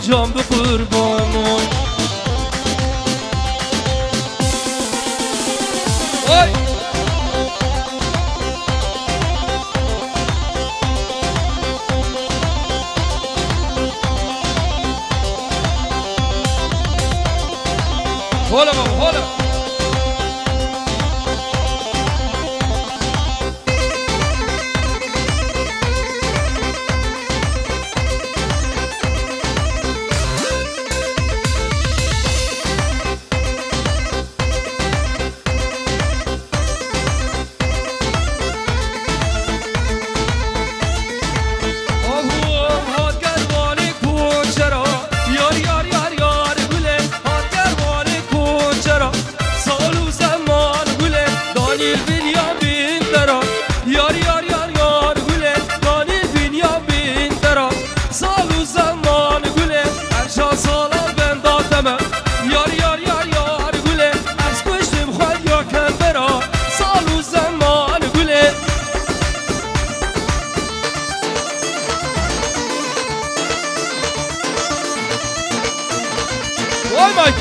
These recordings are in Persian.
جان به قربانون وای هلا بابا هلا وای مایک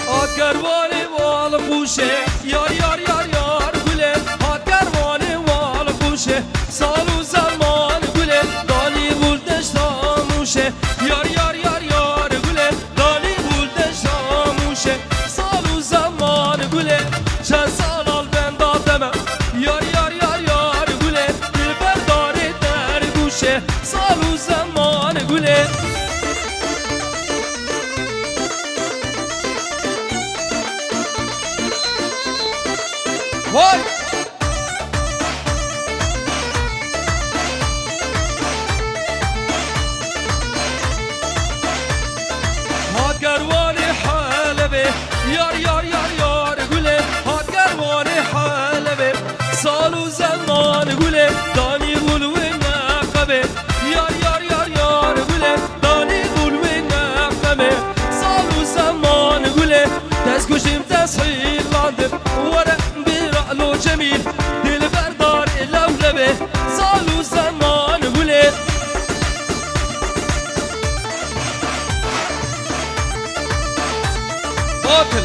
آتگروانی وال خوشه یار یار یار یار گله آتگروانی وال خوشه سال و زمان گله دانی بولدش تاموشه یار یار یار یار گله دانی بولدش تاموشه سال و زمان گله چند سال آل ben dağdeme yar yar yar yar gule dilber dare der guşe sal u zaman gule vay hat garvani halebe yar yar yar yar gule hat garvani halebe sal u zaman gule dani gul ve naqabe yar yar yar yar gule dani gul ve naqabe sal u zaman gule tezkuşim teshillandım wara bira'lo cemil dilber dar levlebe sal u zaman gule قاتل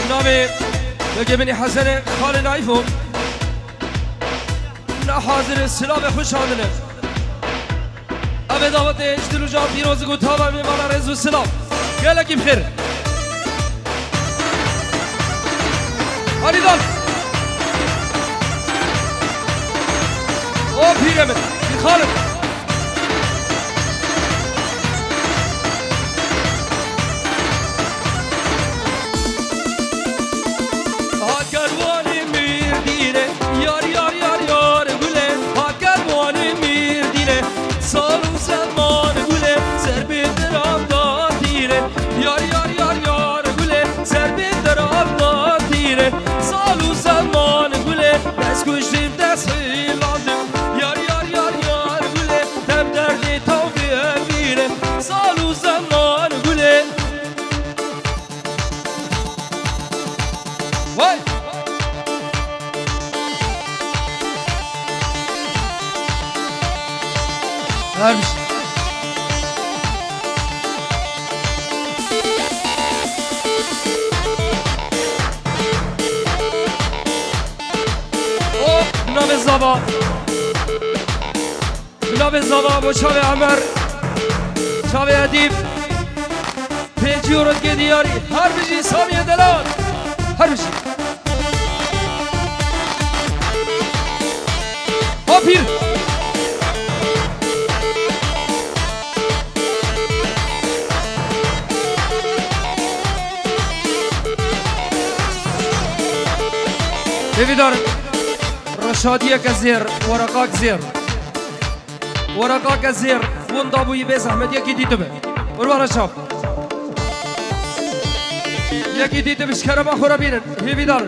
نامي يجبني حسن خالد عيفو حاضر السلام خوش آمدید ابد دعوت اجتلو جان پیروز گوتاوا میمانا رزو السلام گلکی بخیر هانی دال او پیرمت خالد هاکروانی میردینه یار یار یار یار گله هاکروانی میردینه سال و زمان گله سربی درام دادیره یار یار یار یار گله سربی درام دادیره سال و زمان گله دست کشتیم دست خیلاندم یار یار یار یار گله دم دردی تاوی میره سال و زمان گله وای Varmış. O nave zaba. Nave zaba bu çave Ömer. Çave Edip. Peciyoruz gidiyor. Her bir şey Samiye Delal. Her bir şey. Hopir. Evidar Rashadiye Kazir Waraqak Zir Waraqak Zir Wanda bu yibe zahmet yeki dite be Urvara şaf Yeki dite be şkarama khora binin Evidar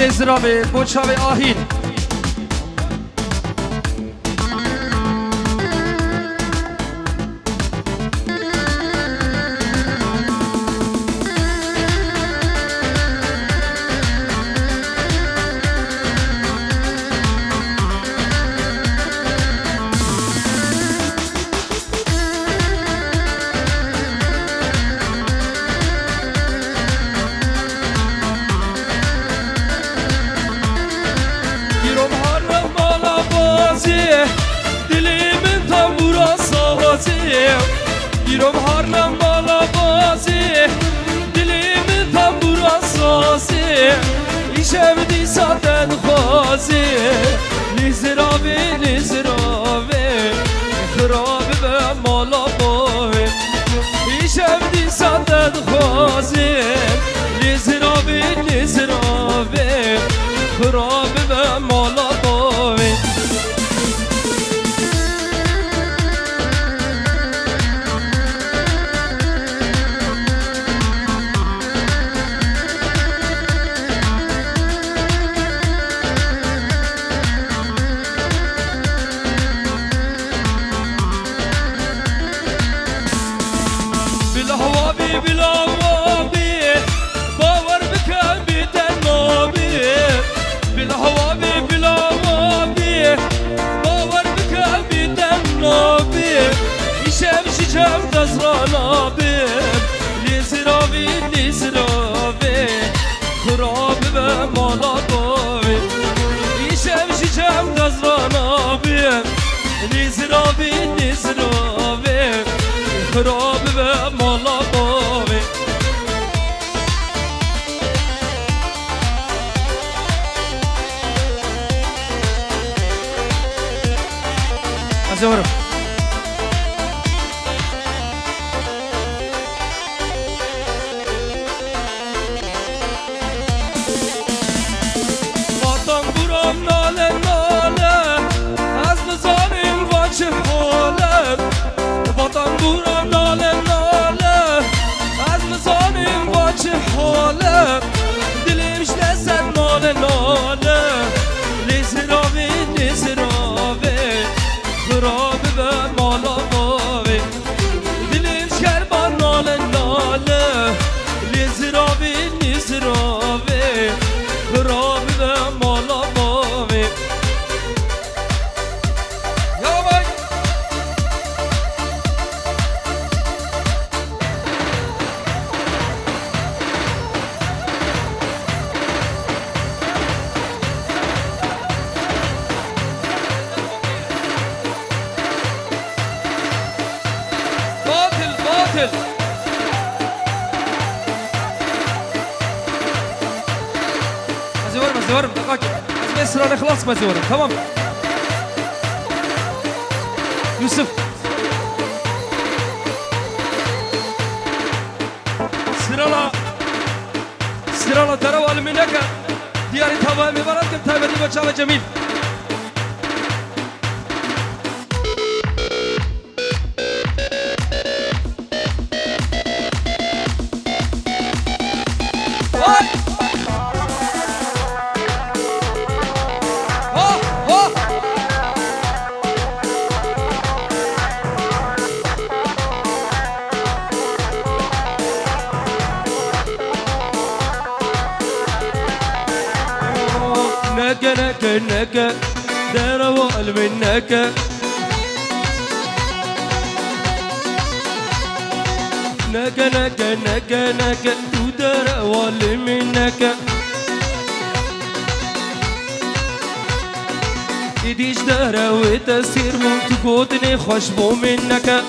لزرابه بوچاوه آهین گیرم هارلم بالا بازی دلیم تنبورا سازی ایشم دی ساتن خوازی لیزراوی خراب به مالا باوی ایشم دی ساتن خوازی لیزراوی خراب به مالا باوی خراب به مالا باوی ایشم شیشم دزرانا بیم لیزراوی خراب به مالا باوی از اورو دلمش نزد ناله لیزراوی خراب به مالا باوی دلمش کربان ناله لیزراوی خراب به مالا باوی یا بای مزورم دقاقي از مصر خلاص مزورم تمام يوسف سرالا تروال منك دياري تمام مبارك تايبدي بچاوه جميل نك دروال منك نك دروال منك إيديش دروي تسير تقودني خشبو منك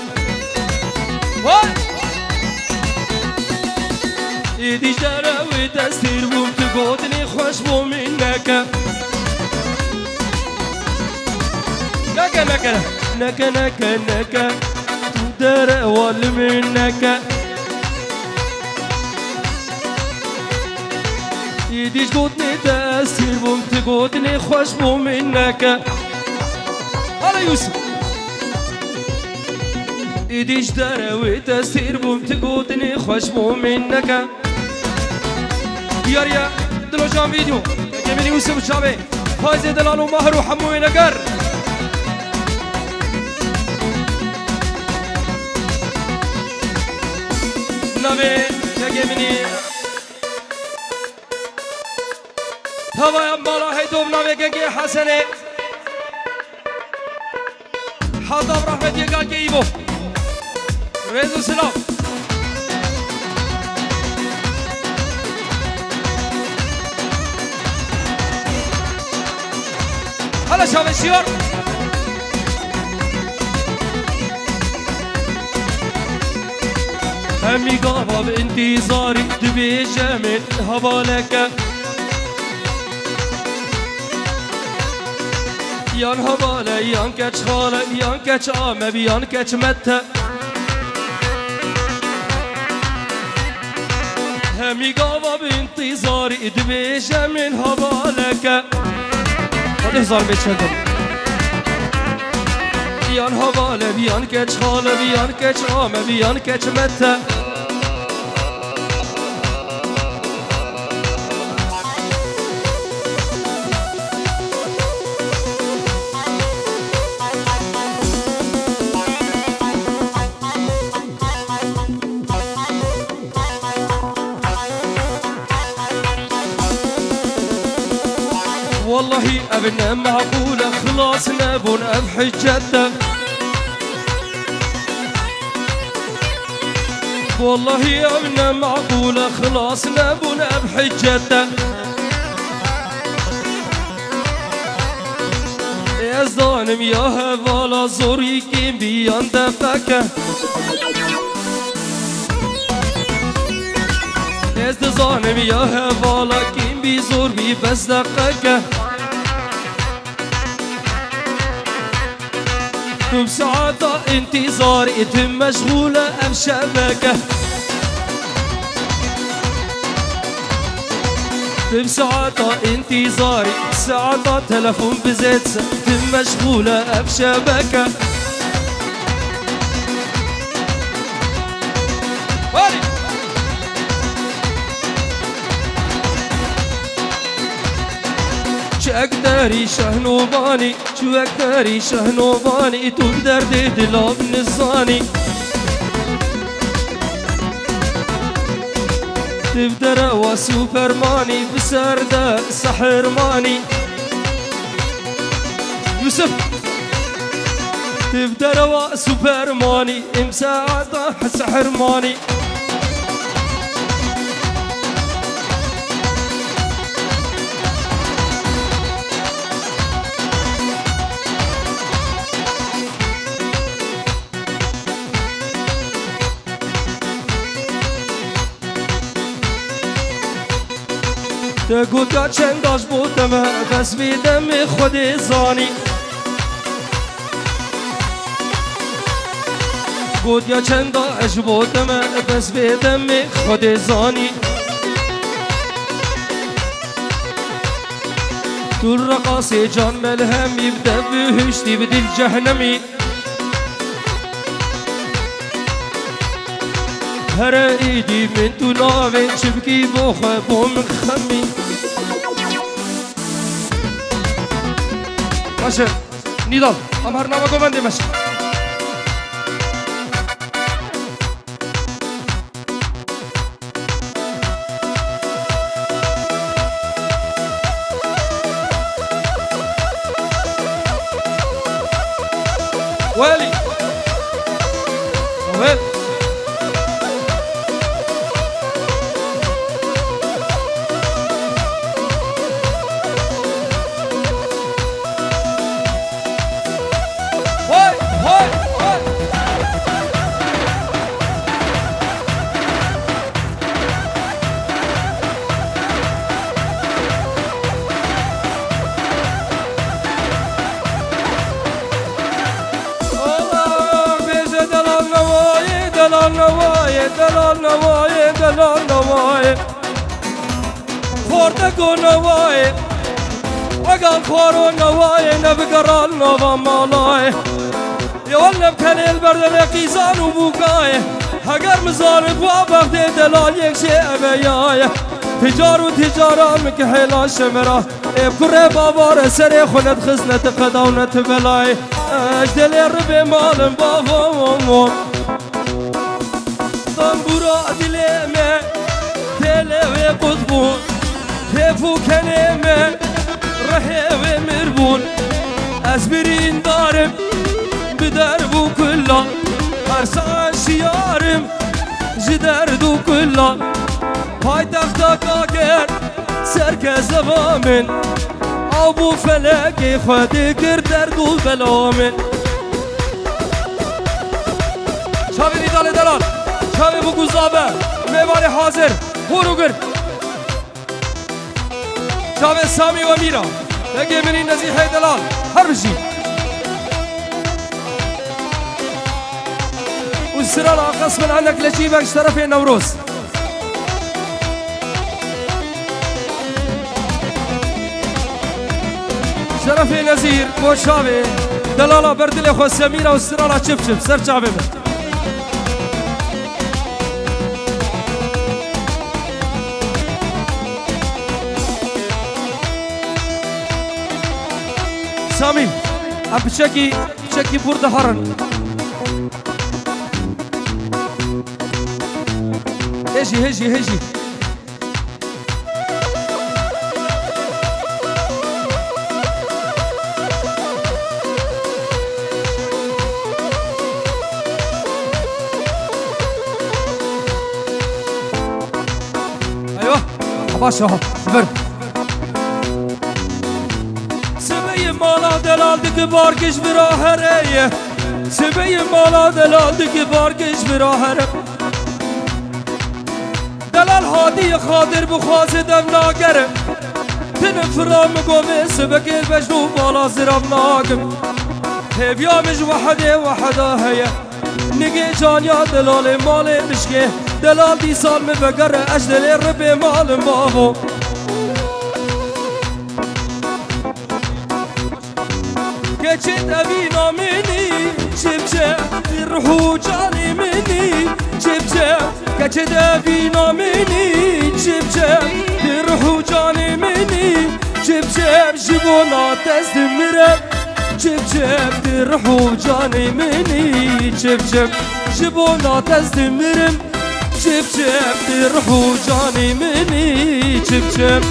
إيديش دروي تسير تقودني خشبو منك نك دروال منك يديش قدني تأثير تقودني خشبو منك هلا يوسف يديش دروي تأثير تقودني خشبو منك يا دلو جام فيديو من يوسف شابي فايز دلال ومهر وحموي نقر نبي يجمني هوا يا مالا هيدوب نبي جي حسني حاضر رحمة يقال كيبو ريزو سلام هلا شباب الشيار همي قابا بانتظاري تبي جميل هبالك يان هبالة يان كتش خالة يان كتش آمة يان كتش متى همي قابا بانتظاري تبي جميل هبالك هزار بيتشدر بيان هواله بيان كتش خاله بيان كتش آمه بيان كتش متى والله ابن معقولة خلاص نبون بحجته والله ابن معقولة خلاص نبون بحجته يا ظالم يا هوالا زوري كيم بيان دفكه يا ظالم يا هوالا كيم بيزور بي بس دقكه بساعات انتظار اتم مشغولة ام شبكة بساعات انتظاري ساعات تلفون بزيت اتم مشغولة ام شبكة شو اقدري شهنوباني شو اقدري شهنوباني تقدر دلاب نزاني تبدر وسوبرماني بسرده سحرماني يوسف تبدر وسوبرماني مساعده سحرماني تقول چنداش بودم بس بیدم خود زانی گود یا چنداش بودم بس بیدم خود زانی تو رقاص جان ملهم يبدأ بهشتي بدل جهنمي هر ايدي من تناوي شبكي بوخه بوم خمي ماشي نيدال امهر ناما قومندي ماشي ويلي ويلي دلال نواي فورتكو نواي وقال فورو نواي نبقرال نوفا مالاي يولب كان البرد اليقيزان وبوكاي هقر مزارك وابخ دي دلال يكشي ابياي تجار و تجارم که حیلا شمرا کره بابار سر خونت خزنت قداونت بلای اجدل رب مالم بابا دنبورا دلمه تله و قطبون تفو کلمه رحه و مربون از برین دارم بدر بو کلا هر ساعت شیارم جدر دو کلا پای تختا کاگر سرکز وامن ابو فلکی خودی کرد در دو بلامن شاوی ریدال دلال شاوی بو گزابه میوان حاضر هوروگر شاوی سامی و میرا لگه منی نزیحه دلال هر بشی والسرار قسما عنك لجيبك شرف نوروز شرف نزير بوشاوي دلالا بردل خو سميرة والسرارة شف سر شعبي سامي اب بشكي برد هرن هجي ايوه باشا بر سبي مالا دلال دك باركش براهريه سبي مالا دلال دك باركش براهره دلال هادی خاطر بخواز دم ناگرم تن فرام گوه سبک بجنو بالا زرم ناگم هیویامش وحده هیا نگه جانیا دلال مال مشکه دلال دی سال می بگره اجدل رب مال بابو گچت اوی نامنی چبچه روحو جانی منی چبچه گچت اوی نامنی چبچه روحو جانی منی چبچه جبونا تست مرم چبچه روحو جانی منی چبچه جبونا تست مرم چبچه روحو جانی منی چبچه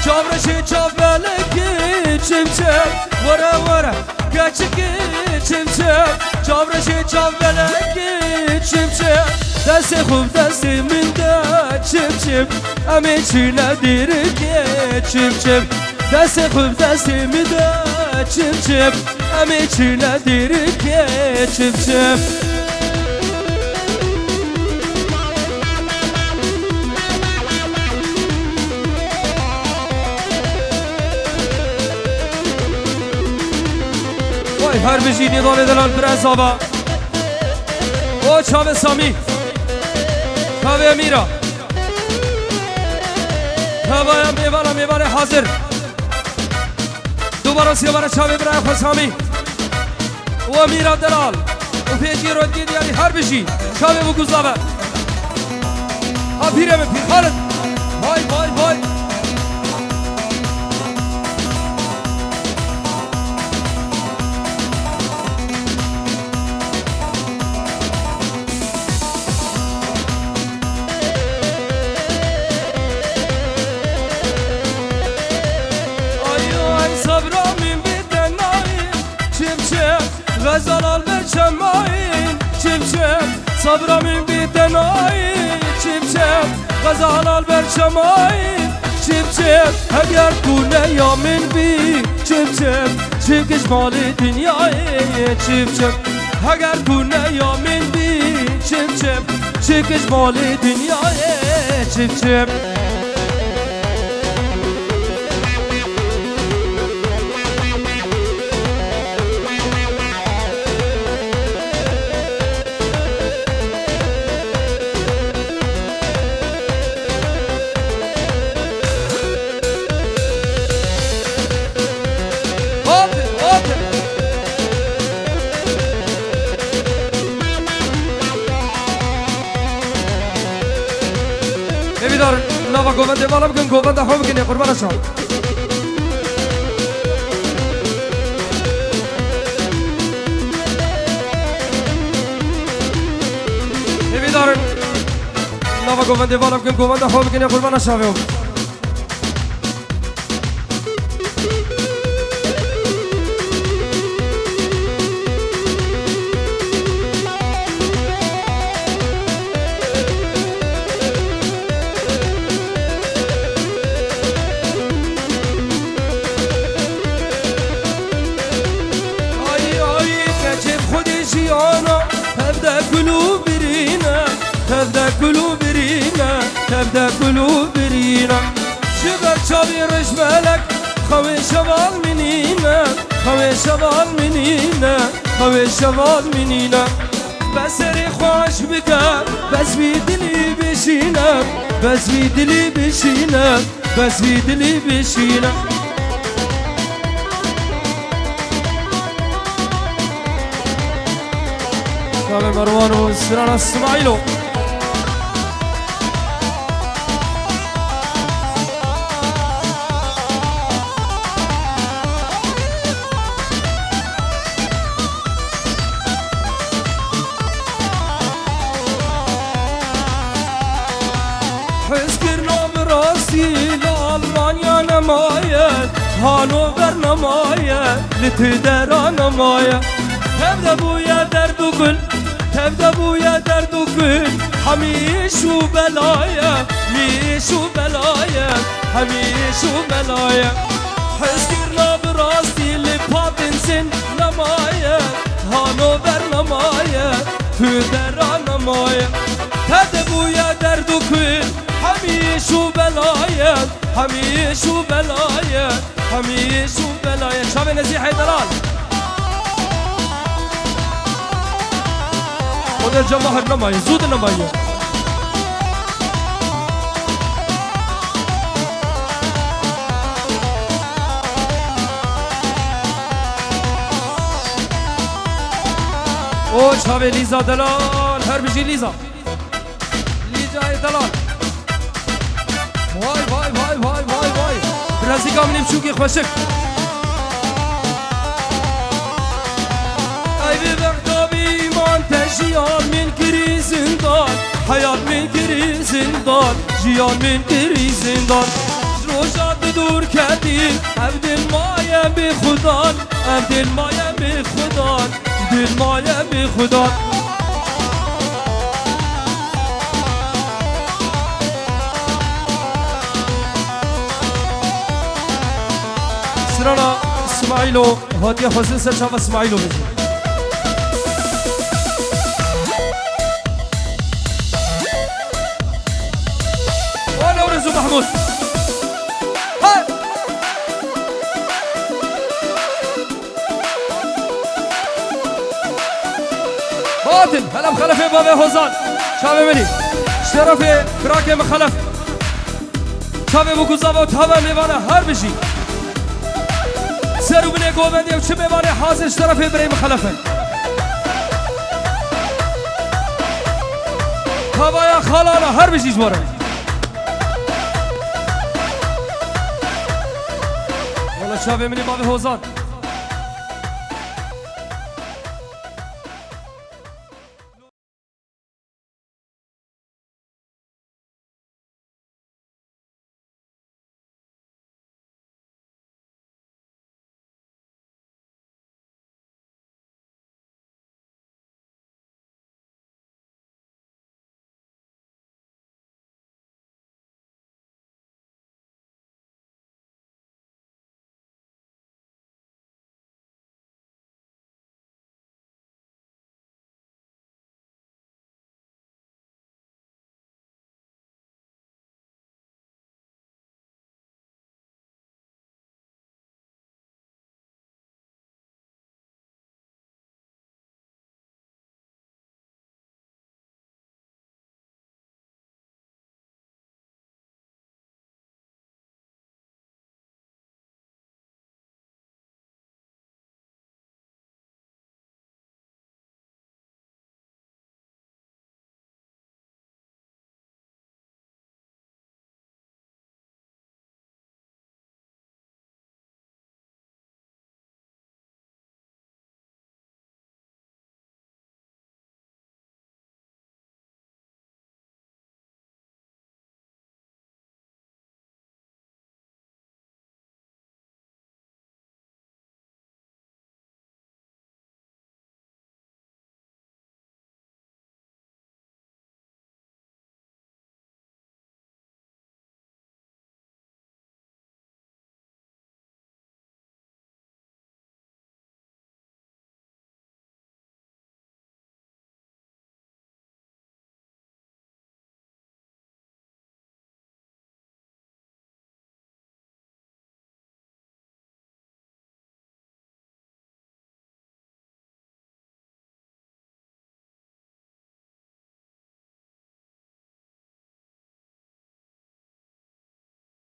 چاورشی چاولکی چمچم ورا گچکی چمچم چاورشی چاولکی چمچم دست خوب دست من دا چمچم امی چی ندیره که چمچم دست خوب دست من دا چمچم امی چی ندیره که چمچم هر بجی نیدان دلال برز آبا او چاوه سامی چاوه میرا چاوه میوانه حاضر دوباره سیوانه چاوه برای خود سامی و میرا دلال و پیجی رو دید یعنی هر بجی چاوه بگوز آبا ها پیره من پیر خالد وای غزال البرشماين چمچم صبرم بیتناین چمچم غزال البرشماین چمچم اگر کنه یا من بی چمچم چکش مال دنیای چمچم اگر کنه یا من بی چمچم چکش مال دنیای چمچم گوونده والا بکن گوونده ها بکنی قربان شما نمیدارن نوا گوونده والا بکن گوونده ها بکنی قربان شما تبدأ قلوبنا شبك شبي رجمالك خوي شبال منينا خوي شبال منينا خوي شبال منينا بسري خوش بك بس بيدلي بشينا بس بيدلي بشينا بس بيدلي بشينا شباب مروان وسران اسماعيلو نمايا هانوفر نمايا لتدرا نمايا تبدأ بويا درد كل تبدأ بويا درد كل حميش وبلايا ميش وبلايا حميش وبلايا حسكرنا براسي لبابنسن نمايا هانوفر نمايا تدرا نمايا تبدأ بويا درد كل حميش وبلايا حميش وبلايا حميش وبلايا شباب نزيح حيدران خذ الجواهر نمايا زود نمايا او شباب ليزا دلال هر بيجي ليزا دلال وای وای وای وای وای وای برازیگام نمیشوکی خوشک ای بی بغدابی ایمان تجیان من کری زندان حیات من کری زندان جیان من کری زندان روشات دور کردی ام دل مایه بی خودان ام دل مایه بی خودان دل مایه بی خودان سرانا اسماعيلو هادي حسين سرشاف اسماعيلو بيجي وانا ورزو محمود هاي باطل هلا مخلفي بابي هوزان شافي مني اشترافي براكي مخلف شافي بوكوزابا وتهوى ميوانا هر بيجي سرو بني گوبندی و چه میوانه حاضر طرف ابراهیم خلفه هوایا خالانا هر بشیش باره والا شاوه منی بابی حوزان